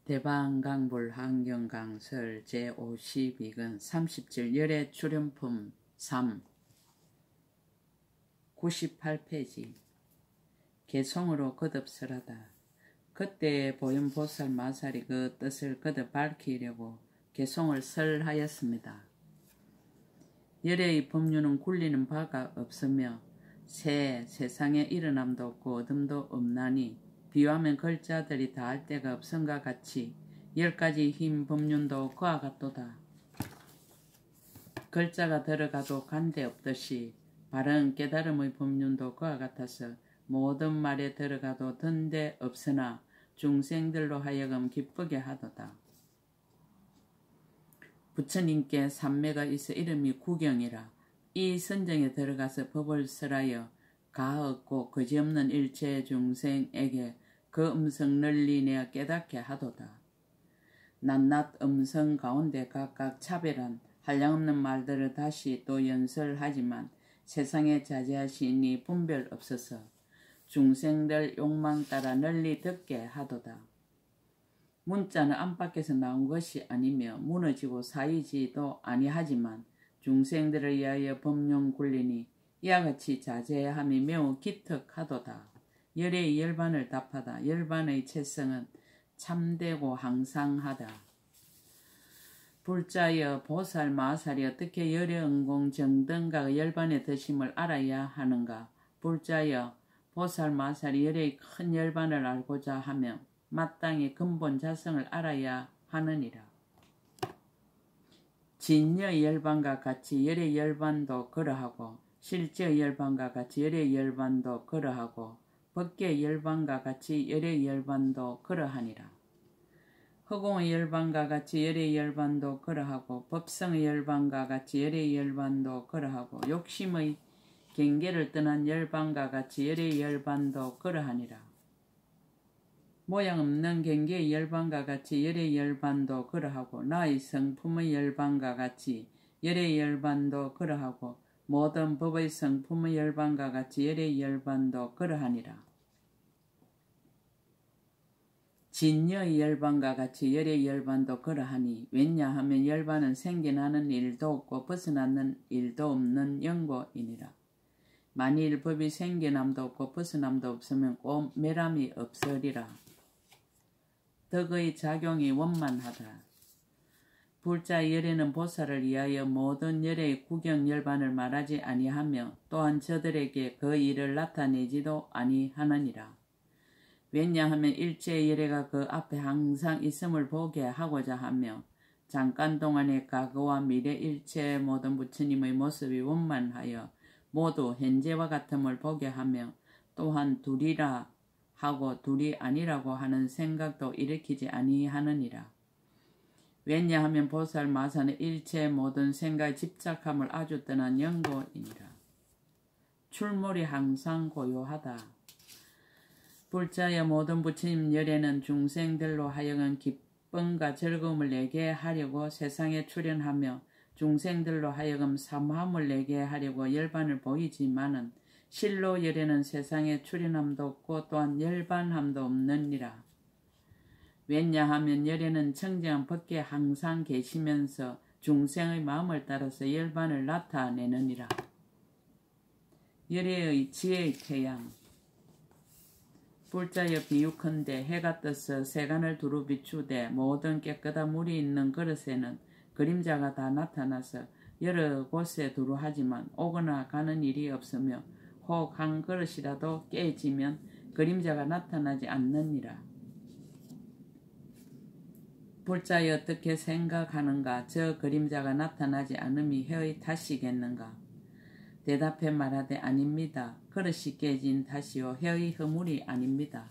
대방강불 환경강설 제52권 30절 열애 출연품 3 98페이지 개송으로 거듭설하다. 그때의 보현보살 마살이 그 뜻을 거듭 밝히려고 개송을 설하였습니다. 열애의 법륜은 굴리는 바가 없으며 세상에 일어남도 없고 어둠도 없나니 비유하면 글자들이 다할 데가 없음과 같이 10가지 흰 법륜도 그와 같도다. 글자가 들어가도 간데 없듯이 바른 깨달음의 법륜도 그와 같아서 모든 말에 들어가도 든데 없으나 중생들로 하여금 기쁘게 하도다. 부처님께 삼매가 있어 이름이 구경이라. 이 선정에 들어가서 법을 설하여 가ಹ 없고 거지없는 일체 중생에게 그 음성 널리 내어 깨닫게 하도다. 낱낱 음성 가운데 각각 차별한 한량없는 말들을 다시 또 연설하지만 세상에 자제하시니 분별 없어서 중생들 욕망 따라 널리 듣게 하도다. 문자는 안팎에서 나온 것이 아니며 무너지고 사이지도 아니하지만 중생들을 위하여 법륜 굴리니 이와 같이 자제함이 매우 기특하도다. 열애의 열반을 답하다. 열반의 채성은 참되고 항상하다. 불자여 보살 마살이 어떻게 열애 은공 정등각의 열반의 덧임을 알아야 하는가. 불자여 보살 마살이 열애의 큰 열반을 알고자 하며 마땅히 근본 자성을 알아야 하느니라. 진여의 열반과 같이 열애의 열반도 그러하고 실제의 열반과 같이 열애의 열반도 그러하고 법계의 열반과 같이 열애의 열반도 그러하니라. 허공의 열반과 같이 열애의 열반도 그러하고 법성의 열반과 같이 열애의 열반도 그러하고 욕심의 경계를 떠난 열반과 같이 열애의 열반도 그러하니라. 모양 없는 경계의 열반과 같이 열애의 열반도 그러하고 나의 성품의 열반과 같이 열애의 열반도 그러하고 모든 법의 성품의 열반과 같이 열애의 열반도 그러하니라. 진여의 열반과 같이 열애의 열반도 그러하니 왜냐하면 열반은 생겨나는 일도 없고 벗어나는 일도 없는 영고이니라. 만일 법이 생겨남도 없고 벗어남도 없으면 꼭 매람이 없으리라. 덕의 작용이 원만하다. 불자의 열애는 보살을 위하여 모든 열애의 구경 열반을 말하지 아니하며 또한 저들에게 그 일을 나타내지도 아니하느니라. 왜냐하면 일체의 열애가 그 앞에 항상 있음을 보게 하고자 하며 잠깐 동안의 과거와 미래 일체의 모든 부처님의 모습이 원만하여 모두 현재와 같음을 보게 하며 또한 둘이라 하고 둘이 아니라고 하는 생각도 일으키지 아니하느니라. 왜냐하면 보살 마사는 일체의 모든 생각에 집착함을 아주 떠난 영고이니라. 출몰이 항상 고요하다. 불자의 모든 부처님 열애는 중생들로 하여금 기쁨과 즐거움을 내게 하려고 세상에 출현하며 중생들로 하여금 사모함을 내게 하려고 열반을 보이지만은 실로 열애는 세상에 출현함도 없고 또한 열반함도 없느니라. 왜냐하면 열애는 청정한 법계에 항상 계시면서 중생의 마음을 따라서 열반을 나타내느니라. 열애의 지혜의 태양. 불자여 비유컨대 해가 떠서 세간을 두루 비추되 모든 깨끗한 물이 있는 그릇에는 그림자가 다 나타나서 여러 곳에 두루 하지만 오거나 가는 일이 없으며 혹 한 그릇이라도 깨지면 그림자가 나타나지 않느니라. 불자여 어떻게 생각하는가. 저 그림자가 나타나지 않음이 혀의 탓이겠는가. 대답해 말하되 아닙니다. 그릇이 깨진 탓이요 혀의 허물이 아닙니다.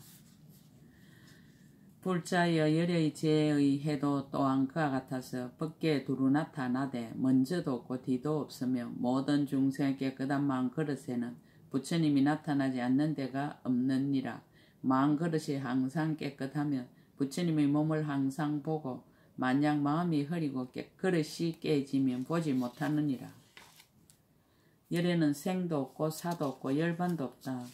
불자여 열애의 제의 해도 또한 그와 같아서 법계에 두루 나타나되 먼저도 없고 뒤도 없으며 모든 중생의 깨끗한 마음 그릇에는 부처님이 나타나지 않는 데가 없느니라. 마음 그릇이 항상 깨끗하며 부처님의 몸을 항상 보고 만약 마음이 흐리고 그릇이 깨지면 보지 못하느니라. 열애는 생도 없고 사도 없고 열반도 없다.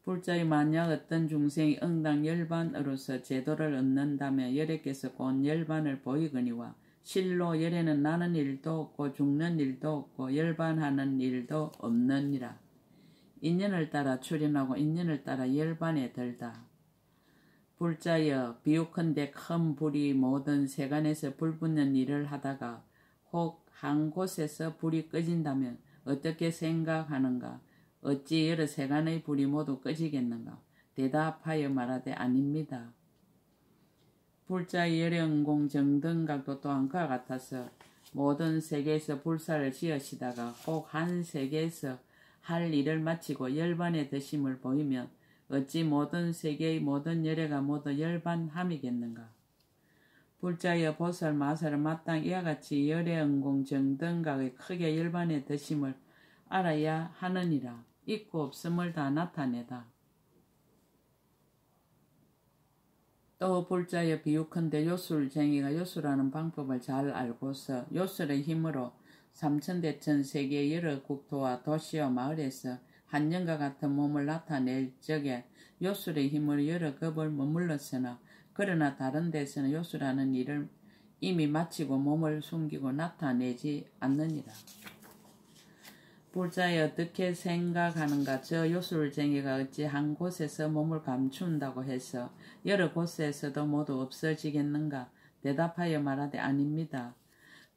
불자의 만약 어떤 중생이 응당 열반으로서 제도를 얻는다면 열애께서 곧 열반을 보이거니와 실로 열애는 나는 일도 없고 죽는 일도 없고 열반하는 일도 없느니라. 인연을 따라 출현하고 인연을 따라 열반에 들다. 불자여 비유컨대 큰 불이 모든 세간에서 불 붙는 일을 하다가 혹 한 곳에서 불이 꺼진다면 어떻게 생각하는가? 어찌 여러 세간의 불이 모두 꺼지겠는가? 대답하여 말하되 아닙니다. 불자의 열연공 정등각도 또한 그와 같아서 모든 세계에서 불사를 지으시다가 혹 한 세계에서 할 일을 마치고 열반에 드심을 보이면 어찌 모든 세계의 모든 열애가 모두 열반함이겠는가? 불자여 보살 마살은 마땅 이와 같이 열애응공 정등각의 크게 열반에 드심을 알아야 하느니라. 있고 없음을 다 나타내다. 또 불자여 비유컨대 요술쟁이가 요술하는 방법을 잘 알고서 요술의 힘으로 삼천대천 세계의 여러 국토와 도시와 마을에서 한년과 같은 몸을 나타낼 적에 요술의 힘으로 여러 급을 머물렀으나 그러나 다른 데서는 요술하는 일을 이미 마치고 몸을 숨기고 나타내지 않느니라. 불자에 어떻게 생각하는가? 저 요술쟁이가 어찌 한 곳에서 몸을 감춘다고 해서 여러 곳에서도 모두 없어지겠는가? 대답하여 말하되 아닙니다.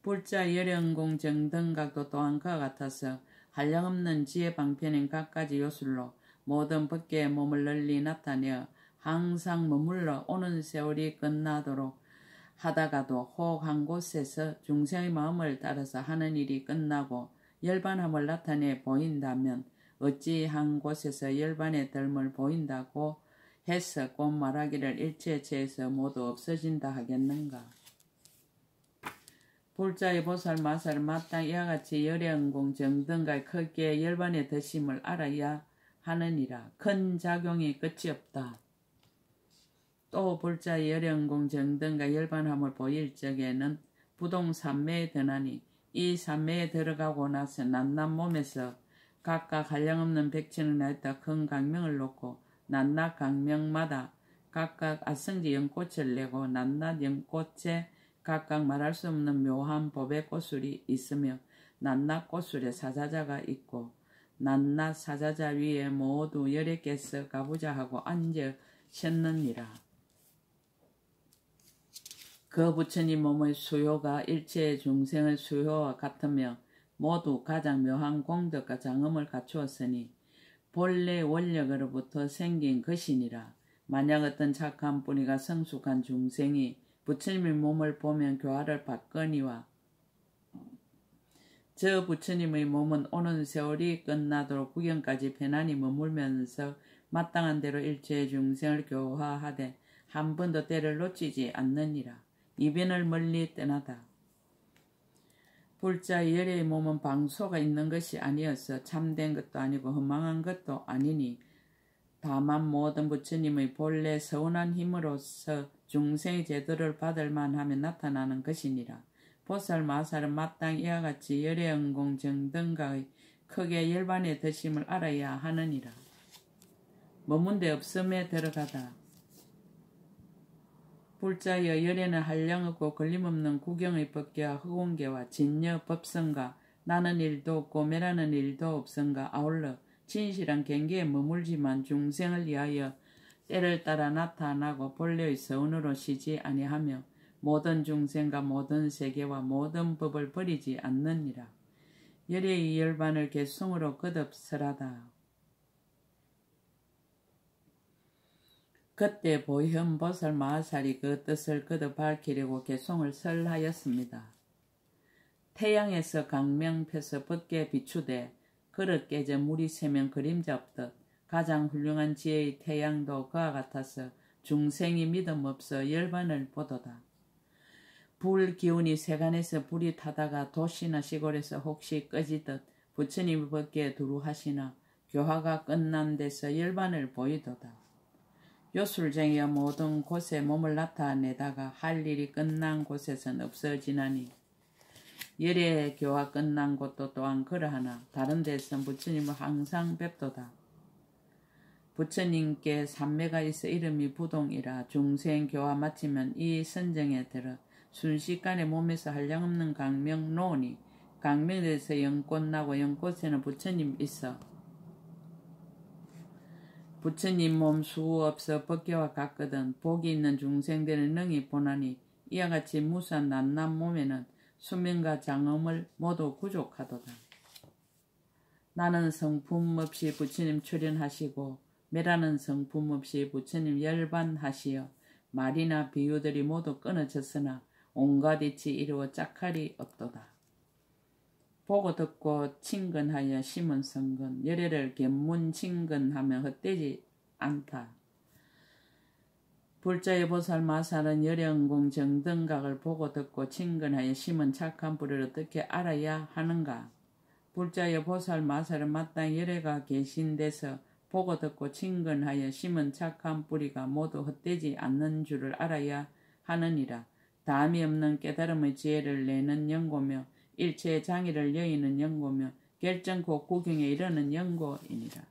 불자 열연공 정등각도 또한 그와 같아서 한량없는 지혜 방편인 각가지 요술로 모든 법계의 몸을 널리 나타내어 항상 머물러 오는 세월이 끝나도록 하다가도 혹 한 곳에서 중생의 마음을 따라서 하는 일이 끝나고 열반함을 나타내 보인다면 어찌 한 곳에서 열반의 덜을 보인다고 해서 곧 말하기를 일체체에서 모두 없어진다 하겠는가? 불자의 보살 마살은 마땅 이와 같이 열애응공 정등과 크게 열반의 드심을 알아야 하느니라. 큰 작용이 끝이 없다. 또 불자의 열연공 정등과 열반함을 보일 적에는 부동 삼매에 드나니 이 삼매에 들어가고 나서 낱낱 몸에서 각각 한량없는 백천을 나였다 큰 강명을 놓고 낱낱 강명마다 각각 아성지 연꽃을 내고 낱낱 연꽃에 각각 말할 수 없는 묘한 법의 꽃술이 있으며 낱낱 꽃술에 사자자가 있고 낱낱 사자자 위에 모두 열애께서 가보자 하고 앉으셨느니라. 그 부처님 몸의 수요가 일체의 중생의 수요와 같으며 모두 가장 묘한 공덕과 장엄을 갖추었으니 본래 원력으로부터 생긴 것이니라. 만약 어떤 착한 뿌리가 성숙한 중생이 부처님의 몸을 보면 교화를 받거니와 저 부처님의 몸은 오는 세월이 끝나도록 구경까지 편안히 머물면서 마땅한 대로 일체의 중생을 교화하되 한 번도 때를 놓치지 않느니라. 이변을 멀리 떠나다. 불자의 열애의 몸은 방소가 있는 것이 아니어서 참된 것도 아니고 허망한 것도 아니니 다만 모든 부처님의 본래 서운한 힘으로서 중생의 제도를 받을 만하면 나타나는 것이니라. 보살 마살은 마땅히 이와 같이 열애응공 정등과의 크게 열반에 드심을 알아야 하느니라. 머문 데 없음에 들어가다. 불자여 열애는 한량없고 걸림없는 구경의 법계와 허공계와 진여 법성과 나는 일도 없고 매라는 일도 없음과 아울러 진실한 경계에 머물지만 중생을 위하여 때를 따라 나타나고 본래의 서운으로 쉬지 아니하며 모든 중생과 모든 세계와 모든 법을 버리지 않느니라. 열애의 열반을 개성으로 거듭설하다. 그때 보현보살 마하살이 그 뜻을 거듭 밝히려고 개송을 설하였습니다. 태양에서 강명 펴서 붓게 비추되 그릇 깨져 물이 새면 그림자 없듯 가장 훌륭한 지혜의 태양도 그와 같아서 중생이 믿음 없어 열반을 보도다. 불 기운이 세간에서 불이 타다가 도시나 시골에서 혹시 꺼지듯 부처님의 법계에 두루하시나 교화가 끝난 데서 열반을 보이도다. 요술쟁이와 모든 곳에 몸을 나타내다가 할 일이 끝난 곳에선 없어지나니 열애 교화 끝난 곳도 또한 그러하나 다른 데선 부처님을 항상 뵙도다. 부처님께 삼매가 있어 이름이 부동이라. 중생 교화 마치면 이 선정에 들어 순식간에 몸에서 한량없는 강명 노니 강명에서 연꽃 나고 연꽃에는 부처님 있어 부처님 몸 수 없어 법계와 같거든. 복이 있는 중생들을 능히 보나니 이와 같이 무수한 낱낱 몸에는 수명과 장엄을 모두 구족하도다. 나는 성품 없이 부처님 출현하시고 매라는 성품 없이 부처님 열반하시어 말이나 비유들이 모두 끊어졌으나 온갖 이치 이루어 짝할이 없도다. 보고 듣고 친근하여 심은 성근 열애를 견문 친근하면 헛되지 않다. 불자의 보살 마살은 열애응공 정등각을 보고 듣고 친근하여 심은 착한 뿌리를 어떻게 알아야 하는가? 불자의 보살 마살은 마땅히 열애가 계신 데서 보고 듣고 친근하여 심은 착한 뿌리가 모두 헛되지 않는 줄을 알아야 하느니라. 다함이 없는 깨달음의 지혜를 내는 연고며 일체의 장애를 여의는 연고며 결정코 구경에 이르는 연고이니라.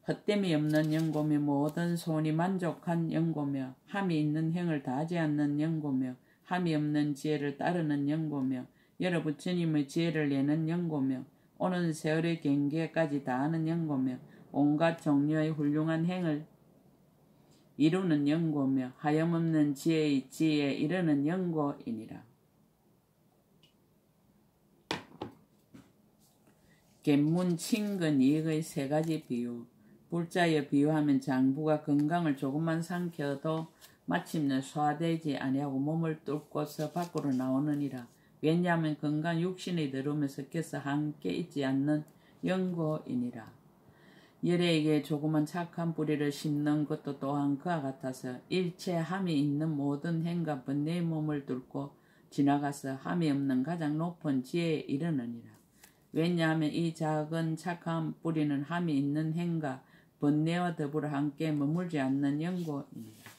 헛됨이 없는 연고며 모든 소원이 만족한 연고며 함이 있는 행을 다하지 않는 연고며 함이 없는 지혜를 따르는 연고며 여러 부처님의 지혜를 내는 연고며 오는 세월의 경계까지 다하는 연고며 온갖 종류의 훌륭한 행을 이루는 연고며 하염없는 지혜의 지혜에 이르는 연고이니라. 견문 친근 이익의 세 가지 비유. 불자에 비유하면 장부가 건강을 조금만 삼켜도 마침내 소화되지 아니하고 몸을 뚫고서 밖으로 나오느니라. 왜냐하면 건강 육신의 더러움에 섞여서 함께 있지 않는 연고이니라. 열애에게 조그만 착한 뿌리를 심는 것도 또한 그와 같아서 일체 함이 있는 모든 행과 번뇌의 몸을 뚫고 지나가서 함이 없는 가장 높은 지혜에 이르느니라. 왜냐하면 이 작은 착한 뿌리는 함이 있는 행과 번뇌와 더불어 함께 머물지 않는 연고입니다.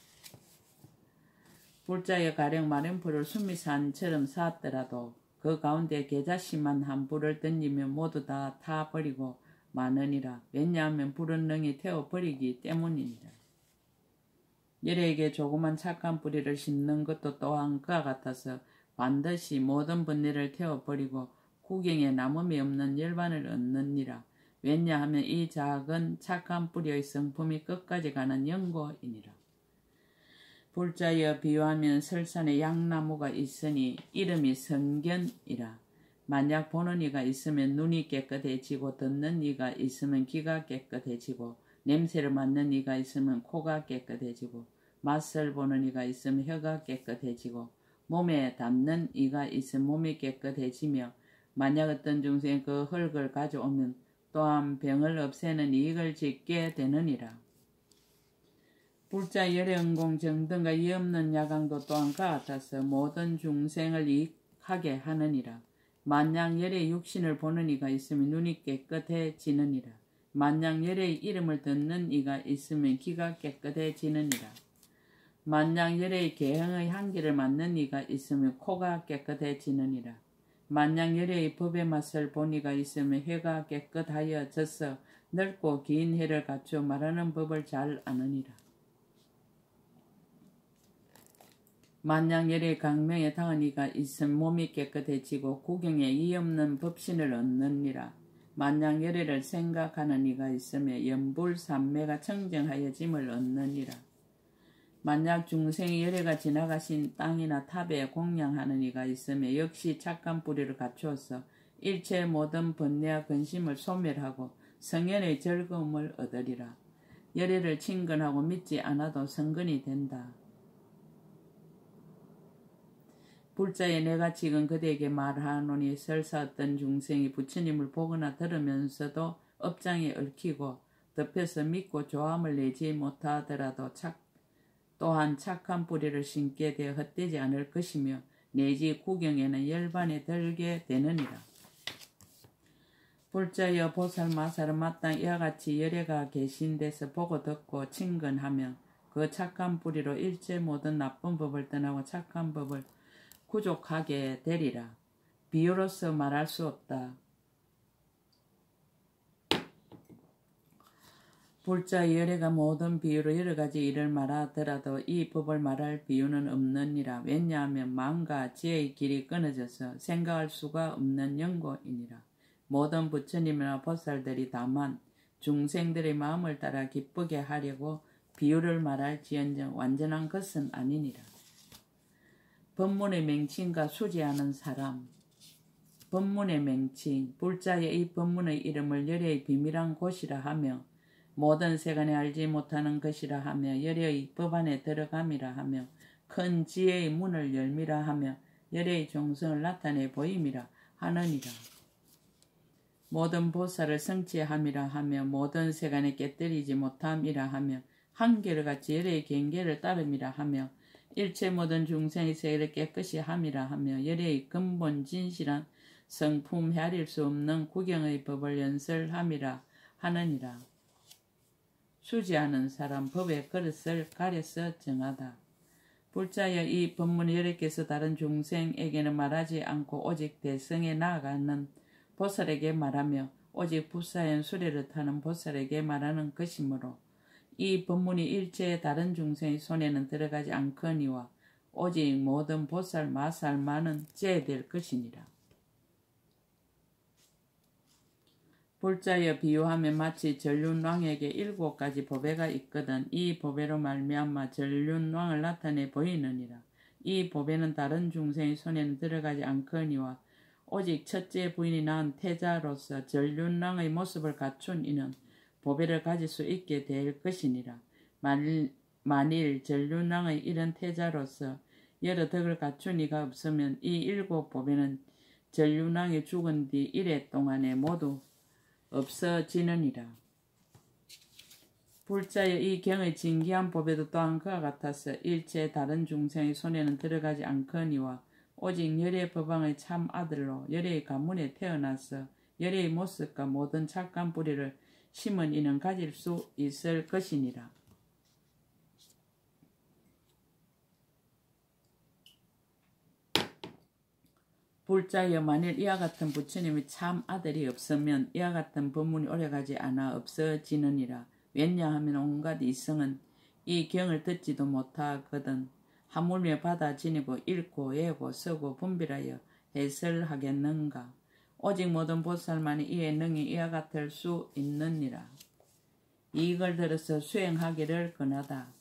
불자의 가령 마른 불을 수미산처럼 쌓았더라도 그 가운데 계자심한 한 불을 던지면 모두 다 타버리고 마느니라. 왜냐하면 불은 능히 태워버리기 때문이니라. 열애에게 조그만 착한 뿌리를 심는 것도 또한 그와 같아서 반드시 모든 번뇌를 태워버리고 구경에 남음이 없는 열반을 얻느니라. 왜냐하면 이 작은 착한 뿌리의 성품이 끝까지 가는 연고이니라. 불자여 비유하면 설산에 양나무가 있으니 이름이 성견이라. 만약 보는 이가 있으면 눈이 깨끗해지고 듣는 이가 있으면 귀가 깨끗해지고 냄새를 맡는 이가 있으면 코가 깨끗해지고 맛을 보는 이가 있으면 혀가 깨끗해지고 몸에 닿는 이가 있으면 몸이 깨끗해지며 만약 어떤 중생이 그 흙을 가져오면 또한 병을 없애는 이익을 짓게 되느니라. 불자 열애응공 정등과 이 없는 야광도 또한 그와 같아서 모든 중생을 이익하게 하느니라. 만약 열애의 육신을 보는 이가 있으면 눈이 깨끗해지느니라. 만약 열애의 이름을 듣는 이가 있으면 귀가 깨끗해지느니라. 만약 열애의 계행의 향기를 맡는 이가 있으면 코가 깨끗해지느니라. 만약 열애의 법의 맛을 본 이가 있으면 혀가 깨끗하여져서 넓고 긴 혀를 갖추어 말하는 법을 잘 아느니라. 만약 열애의 강명에 당한 이가 있으면 몸이 깨끗해지고 구경에 이 없는 법신을 얻느니라. 만약 열애를 생각하는 이가 있으면 연불삼매가 청정하여짐을 얻느니라. 만약 중생의 열애가 지나가신 땅이나 탑에 공양하는 이가 있으면 역시 착한 뿌리를 갖추어서 일체의 모든 번뇌와 근심을 소멸하고 성현의 즐거움을 얻으리라. 열애를 친근하고 믿지 않아도 성근이 된다. 불자에 내가 지금 그대에게 말하노니 설사 어떤 중생이 부처님을 보거나 들으면서도 업장에 얽히고 덮여서 믿고 조함을 내지 못하더라도 또한 착한 뿌리를 심게 되어 헛되지 않을 것이며 내지 구경에는 열반에 들게 되느니라. 불자여 보살 마살은 마땅히 이와 같이 열애가 계신 데서 보고 듣고 친근하며 그 착한 뿌리로 일체 모든 나쁜 법을 떠나고 착한 법을 구족하게 되리라. 비유로서 말할 수 없다. 불자 열애가 모든 비유로 여러 가지 일을 말하더라도 이 법을 말할 비유는 없느니라. 왜냐하면 마음과 지혜의 길이 끊어져서 생각할 수가 없는 연고이니라. 모든 부처님이나 보살들이 다만 중생들의 마음을 따라 기쁘게 하려고 비유를 말할지언정 완전한 것은 아니니라. 법문의 맹칭과 수지하는 사람. 법문의 맹칭. 불자의 이 법문의 이름을 열애의 비밀한 곳이라 하며 모든 세간에 알지 못하는 것이라 하며 열애의 법 안에 들어감이라 하며 큰 지혜의 문을 열미라 하며 열애의 종성을 나타내 보임이라 하느니라. 모든 보살을 성취함이라 하며 모든 세간에 깨뜨리지 못함이라 하며 한결같이 열애의 경계를 따름이라 하며 일체 모든 중생의 세계를 깨끗이 함이라 하며 열애의 근본 진실한 성품 헤아릴 수 없는 구경의 법을 연설함이라 하느니라. 수지하는 사람. 법의 그릇을 가려서 정하다. 불자여 이 법문을 여러께서 다른 중생에게는 말하지 않고 오직 대성에 나아가는 보살에게 말하며 오직 부사연 수레를 타는 보살에게 말하는 것이므로 이 법문이 일체의 다른 중생의 손에는 들어가지 않거니와 오직 모든 보살 마살만은 제될 것이니라. 불자여 비유하면 마치 전륜왕에게 7가지 보배가 있거든 이 보배로 말미암아 전륜왕을 나타내 보이느니라. 이 보배는 다른 중생의 손에는 들어가지 않거니와 오직 첫째 부인이 낳은 태자로서 전륜왕의 모습을 갖춘 이는 보배를 가질 수 있게 될 것이니라. 만일 전륜왕의 이런 태자로서 여러 덕을 갖춘 이가 없으면 이 7 보배는 전륜왕이 죽은 뒤 1회 동안에 모두 없어지느니라. 불자여 이 경의 진기한 보배도 또한 그와 같아서 일체 다른 중생의 손에는 들어가지 않거니와 오직 열애 법왕의 참 아들로 열애의 가문에 태어나서 열애의 모습과 모든 착한 뿌리를 심은 이는 가질 수 있을 것이니라. 불자여 만일 이와 같은 부처님의 참 아들이 없으면 이와 같은 법문이 오래가지 않아 없어지느니라. 왜냐하면 온갖 이성은 이 경을 듣지도 못하거든 하물며 받아 지니고 읽고 외우고 쓰고 분별하여 해설하겠는가. 오직 모든 보살만이 이에 능히 이와 같을 수 있느니라. 이걸 들어서 수행하기를 권하다.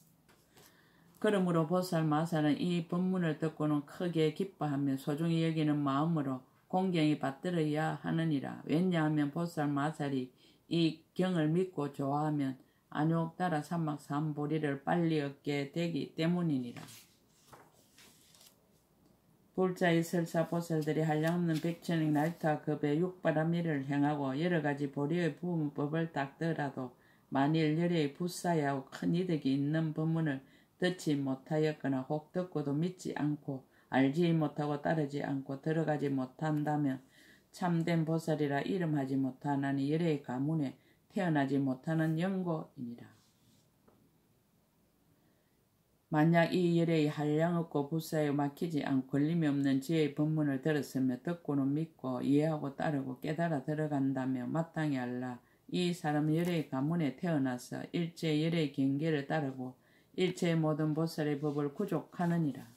그러므로 보살 마살은 이 법문을 듣고는 크게 기뻐하며 소중히 여기는 마음으로 공경히 받들어야 하느니라. 왜냐하면 보살 마살이 이 경을 믿고 좋아하면 안욕 따라 삼막 삼보리를 빨리 얻게 되기 때문이니라. 불자의 설사 보살들이 한량없는 백천의 날타 급의 육바라미를 행하고 여러가지 보리의 부문법을 닦더라도 만일 열애의 부사야하고 큰 이득이 있는 법문을 듣지 못하였거나 혹 듣고도 믿지 않고 알지 못하고 따르지 않고 들어가지 못한다면 참된 보살이라 이름하지 못하나니 열애의 가문에 태어나지 못하는 연고이니라. 만약 이 열애의 한량없고 부사에 막히지 않고 걸림이 없는 지혜의 법문을 들었으며 듣고는 믿고 이해하고 따르고 깨달아 들어간다며 마땅히 알라. 이 사람은 열애의 가문에 태어나서 일체 열애의 경계를 따르고 일체의 모든 보살의 법을 구족하느니라.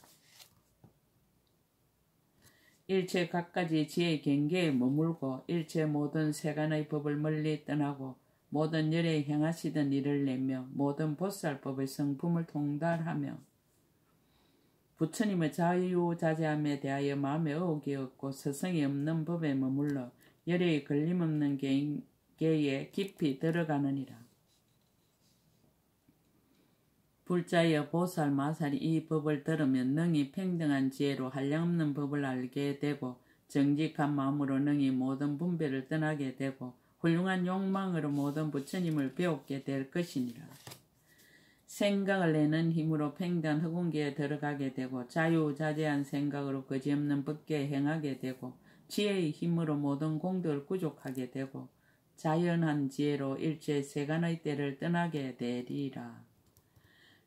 일체 각가지 지혜의 경계에 머물고 일체 모든 세간의 법을 멀리 떠나고 모든 열애에 행하시던 일을 내며 모든 보살법의 성품을 통달하며 부처님의 자유자재함에 대하여 마음에 의혹이 없고 서성이 없는 법에 머물러 열애의 걸림없는 경계에 깊이 들어가느니라. 불자여 보살 마살이 이 법을 들으면 능히 평등한 지혜로 한량없는 법을 알게 되고 정직한 마음으로 능히 모든 분별을 떠나게 되고 훌륭한 욕망으로 모든 부처님을 배우게 될 것이니라. 생각을 내는 힘으로 평등한 흑운계에 들어가게 되고 자유자재한 생각으로 거지없는 법계에 행하게 되고 지혜의 힘으로 모든 공덕을 구족하게 되고 자연한 지혜로 일체 세간의 때를 떠나게 되리라.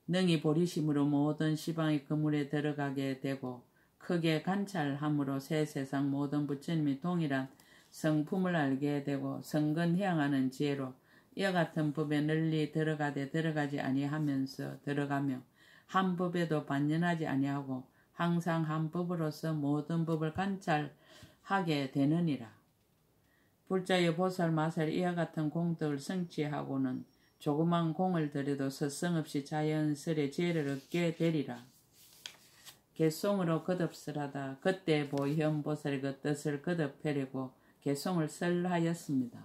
능히 보리심으로 모든 시방의 그물에 들어가게 되고 크게 관찰함으로 새 세상 모든 부처님이 동일한 성품을 알게 되고 성근 해양하는 지혜로 이와 같은 법에 널리 들어가되 들어가지 아니하면서 들어가며 한 법에도 반연하지 아니하고 항상 한 법으로서 모든 법을 관찰하게 되느니라. 불자의 보살 마살 이와 같은 공덕을 성취하고는 조그만 공을 들여도 서성없이 자연스레 지혜를 얻게 되리라. 개송으로 거듭설하다. 그때 보현보살이 그 뜻을 거듭하려고 개송을 설하였습니다.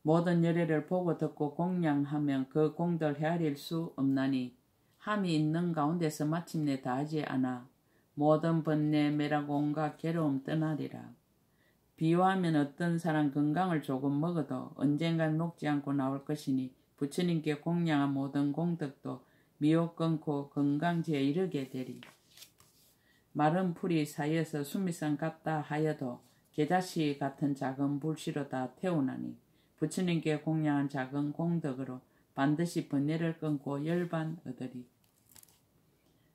모든 열애를 보고 듣고 공양하면 그 공덕을 헤아릴 수 없나니 함이 있는 가운데서 마침내 다하지 않아 모든 번뇌 매락 온갖 괴로움 떠나리라. 비유하면 어떤 사람 건강을 조금 먹어도 언젠간 녹지 않고 나올 것이니 부처님께 공양한 모든 공덕도 미혹 끊고 건강지에 이르게 되리. 마른 풀이 사이에서 수미산 같다 하여도 계자씨 같은 작은 불씨로 다 태우나니 부처님께 공양한 작은 공덕으로 반드시 번뇌를 끊고 열반 얻으리.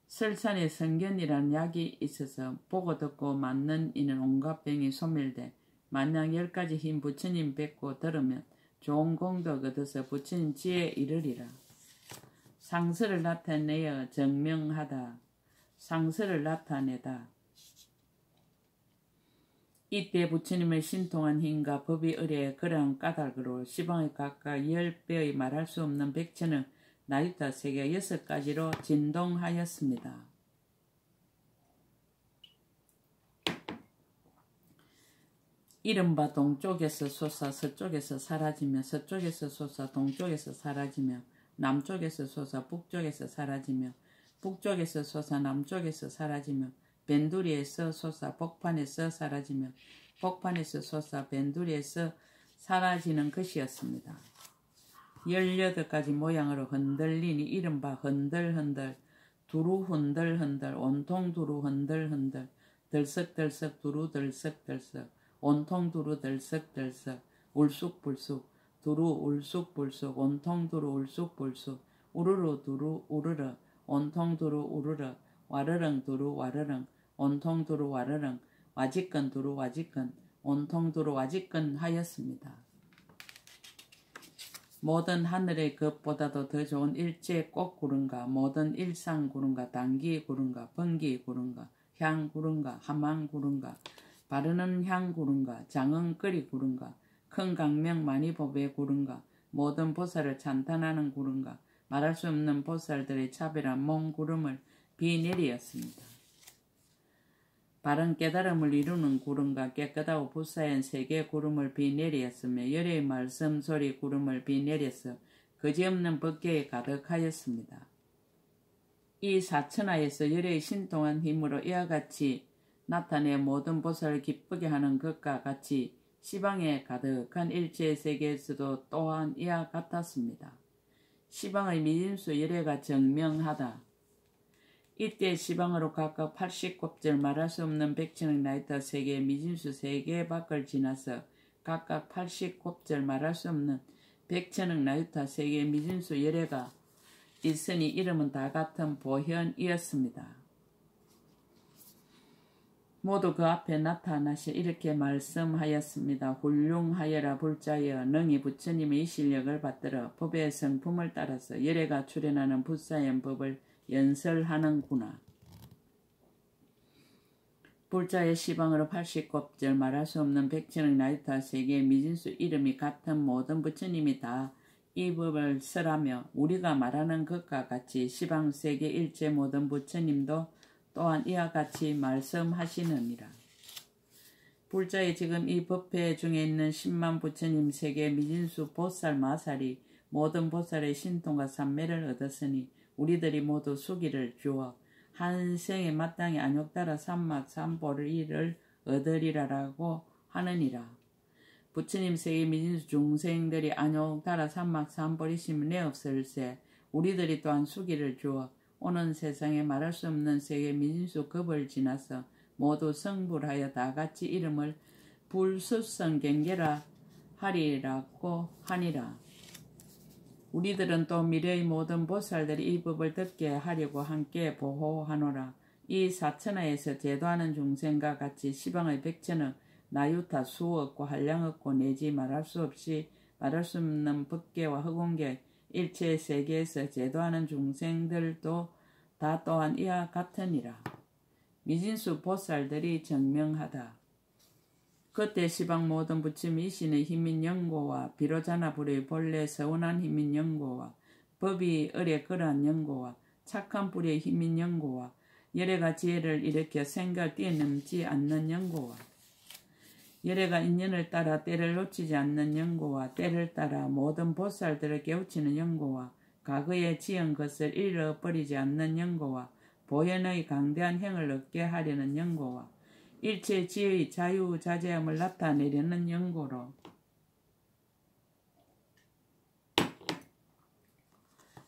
설산에 성견이라는 약이 있어서 보고 듣고 맞는 이는 온갖 병이 소멸돼 만약 10가지 힘 부처님 뵙고 들으면 좋은 공덕 얻어서 부처님 지혜에 이르리라. 상설을 나타내어 정명하다. 상설을 나타내다. 이때 부처님의 신통한 힘과 법이 의뢰 그러한 까닭으로 시방에 각각 10배의 말할 수 없는 백천의 나유타 세계가 6가지로 진동하였습니다. 이른바 동쪽에서 솟아 서쪽에서 사라지며 서쪽에서 솟아 동쪽에서 사라지며 남쪽에서 솟아 북쪽에서 사라지며 북쪽에서 솟아 남쪽에서 사라지며 벤두리에서 솟아 복판에서 사라지며 복판에서 솟아 벤두리에서 사라지는 것이었습니다. 18가지 모양으로 흔들리니 이른바 흔들흔들, 두루 흔들흔들, 온통 두루 흔들흔들, 들썩들썩 두루 들썩들썩, 온통 두루 들썩들썩, 울쑥불쑥, 두루 울쑥불쑥, 온통 두루 울쑥불쑥, 우르르 두루 우르르, 온통 두루 우르르, 와르릉 두루 와르릉, 온통 두루 와르릉, 와지끈 두루 와지끈, 온통 두루 와지끈 하였습니다. 모든 하늘의 것보다도 더 좋은 일체 꽃구름과 모든 일상구름과 단기구름과 번기구름과 향구름과 하망구름과 바르는 향구름과 장흥거리구름과 큰 강명 많이보배 구름과 모든 보살을 찬탄하는 구름과 말할 수 없는 보살들의 차별한 몽구름을 비내리었습니다. 바른 깨달음을 이루는 구름과 깨끗하고 불사한 세계 구름을 비내리었으며 열의 말씀 소리 구름을 비내려서 거지없는 법계에 가득하였습니다. 이 사천하에서 열의 신통한 힘으로 이와 같이 나타내 모든 보살을 기쁘게 하는 것과 같이 시방에 가득한 일체 세계에서도 또한 이와 같았습니다. 시방의 미진수 열애가 정명하다. 이때 시방으로 각각 80곱절 말할 수 없는 백천의 나이타 세계 미진수 세계 밖을 지나서 각각 80곱절 말할 수 없는 백천의 나이타 세계 미진수 열애가 있으니 이름은 다 같은 보현이었습니다. 모두 그 앞에 나타나시 이렇게 말씀하였습니다. 훌륭하여라 불자여 능히 부처님의 이 실력을 받들어 법의 성품을 따라서 열애가 출현하는 불사의 법을 연설하는구나. 불자의 시방으로 80곱절 말할 수 없는 백천의 나이타 세계의 미진수 이름이 같은 모든 부처님이 다 이 법을 설하며 우리가 말하는 것과 같이 시방세계 일체 모든 부처님도 또한 이와 같이 말씀하시느니라. 불자의 지금 이 법회 중에 있는 10만 부처님 세계 미진수 보살 마살이 모든 보살의 신통과 삼매를 얻었으니 우리들이 모두 수기를 주어 한 생에 마땅히 안욕따라 삼막 삼보리를 얻으리라라고 하느니라. 부처님 세계 미진수 중생들이 안욕따라 삼막 삼보리심은 내 없을세 우리들이 또한 수기를 주어 오는 세상에 말할 수 없는 세계 미진수 급을 지나서 모두 성불하여 다같이 이름을 불수성경계라 하리라고 하니라. 우리들은 또 미래의 모든 보살들이 이 법을 듣게 하려고 함께 보호하노라. 이 사천하에서 제도하는 중생과 같이 시방의 백천의 나유타 수 없고 한량 없고 내지 말할 수 없는 법계와 허공계 일체 세계에서 제도하는 중생들도 다 또한 이와 같으니라. 미진수 보살들이 증명하다. 그때 시방 모든 부처 이신의 힘인 영고와 비로자나 불의 본래 서운한 힘인 영고와 법이 을에 그러한 영고와 착한 불의 힘인 영고와 열애가 지혜를 일으켜 생각을 뛰어넘지 않는 영고와 열애가 인연을 따라 때를 놓치지 않는 영고와 때를 따라 모든 보살들을 깨우치는 영고와 과거에 지은 것을 잃어버리지 않는 영고와 보현의 강대한 행을 얻게 하려는 영고와 일체 지혜의 자유자재함을 나타내려는 영고로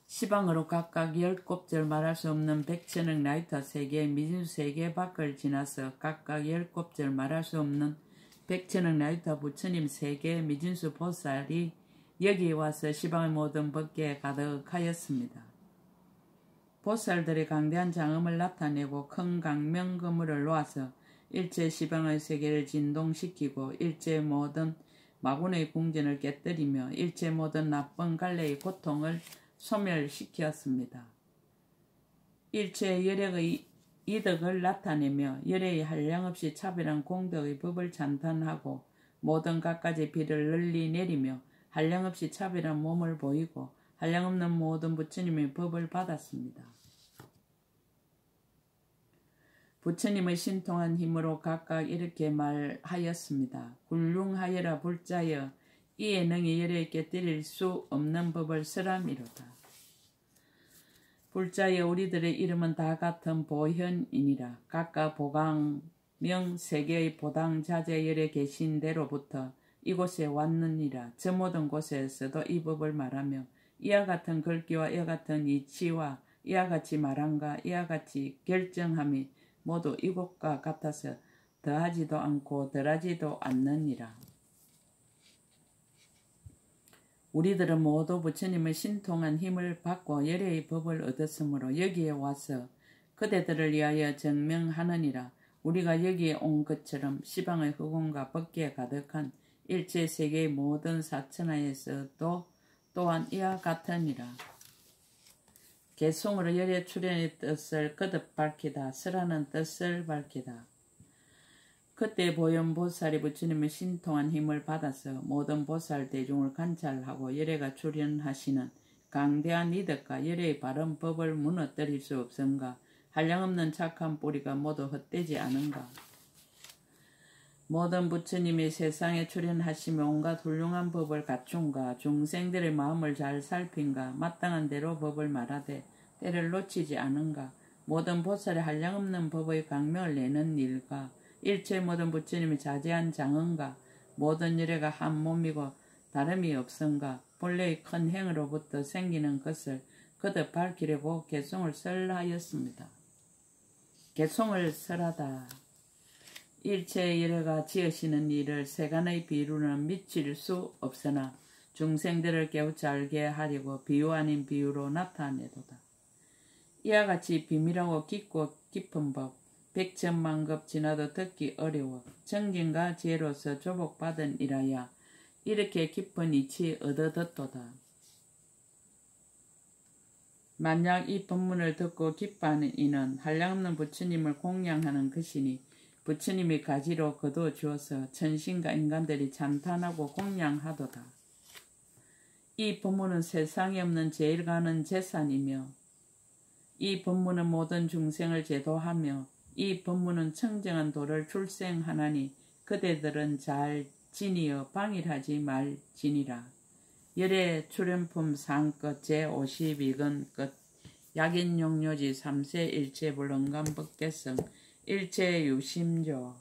시방으로 각각 10곱절 말할 수 없는 백천억 나이터 세계 미진수 세계 밖을 지나서 각각 10곱절 말할 수 없는 백천억 나이터 부처님 세계 미진수 보살이 여기 와서 시방의 모든 법계에 가득하였습니다. 보살들의 강대한 장엄을 나타내고 큰 강명 그물을 놓아서 일체 시방의 세계를 진동시키고 일체 모든 마군의 궁전을 깨뜨리며 일체 모든 나쁜 갈래의 고통을 소멸시켰습니다. 일체 열애의 이덕을 나타내며 열애의 한량없이 차별한 공덕의 법을 찬탄하고 모든 갖가지 비를 널리 내리며 한량없이 차별한 몸을 보이고 한량없는 모든 부처님의 법을 받았습니다. 부처님의 신통한 힘으로 각각 이렇게 말하였습니다. 굴륭하여라 불자여 이에 능히 열애에 깨뜨릴 수 없는 법을 쓰라미로다. 불자여 우리들의 이름은 다 같은 보현이니라. 각각 보강명 세계의 보당자재열에 계신 대로부터 이곳에 왔느니라. 저 모든 곳에서도 이 법을 말하며 이와 같은 글귀와 이와 같은 이치와 이와 같이 말함과 이와 같이 결정함이 모두 이곳과 같아서 더하지도 않고 덜하지도 않느니라. 우리들은 모두 부처님의 신통한 힘을 받고 열애의 법을 얻었으므로 여기에 와서 그대들을 위하여 증명하느니라. 우리가 여기에 온 것처럼 시방의 허공과 법계에 가득한 일체 세계의 모든 사천하에서도 또한 이와 같으니라. 개송으로 열애 출현의 뜻을 거듭 밝히다. 설하는 뜻을 밝히다. 그때 보현보살이 부처님의 신통한 힘을 받아서 모든 보살 대중을 관찰하고 열애가 출현하시는 강대한 이덕과 열애의 바른 법을 무너뜨릴 수 없은가. 한량없는 착한 뿌리가 모두 헛되지 않은가. 모든 부처님이 세상에 출현하시며 온갖 훌륭한 법을 갖춘가. 중생들의 마음을 잘 살핀가. 마땅한 대로 법을 말하되 때를 놓치지 않은가. 모든 보살의 한량없는 법의 강명을 내는 일과 일체 모든 부처님이 자제한 장언가. 모든 열애가 한 몸이고 다름이 없은가. 본래의 큰 행으로부터 생기는 것을 거듭 밝히려고 개송을 설하였습니다. 개송을 설하다. 일체의 열애가 지으시는 일을 세간의 비유로는 미칠 수 없으나 중생들을 깨우쳐 알게 하려고 비유 아닌 비유로 나타내도다. 이와 같이 비밀하고 깊고 깊은 법, 백천만급 지나도 듣기 어려워 정진과 지혜로서 조복받은 이라야 이렇게 깊은 이치 얻어 듣도다. 만약 이 법문을 듣고 기뻐하는 이는 한량없는 부처님을 공양하는 것이니 부처님이 가지로 거두어주어서 천신과 인간들이 찬탄하고 공양하도다. 이 법문은 세상에 없는 제일 가는 재산이며 이 법문은 모든 중생을 제도하며 이 법문은 청정한 도를 출생하나니 그대들은 잘 지니어 방일하지 말지니라. 열애 출연품 상끝 제52권 끝. 약인용료지 3세 일체 불능감 법계성 일체 유심조.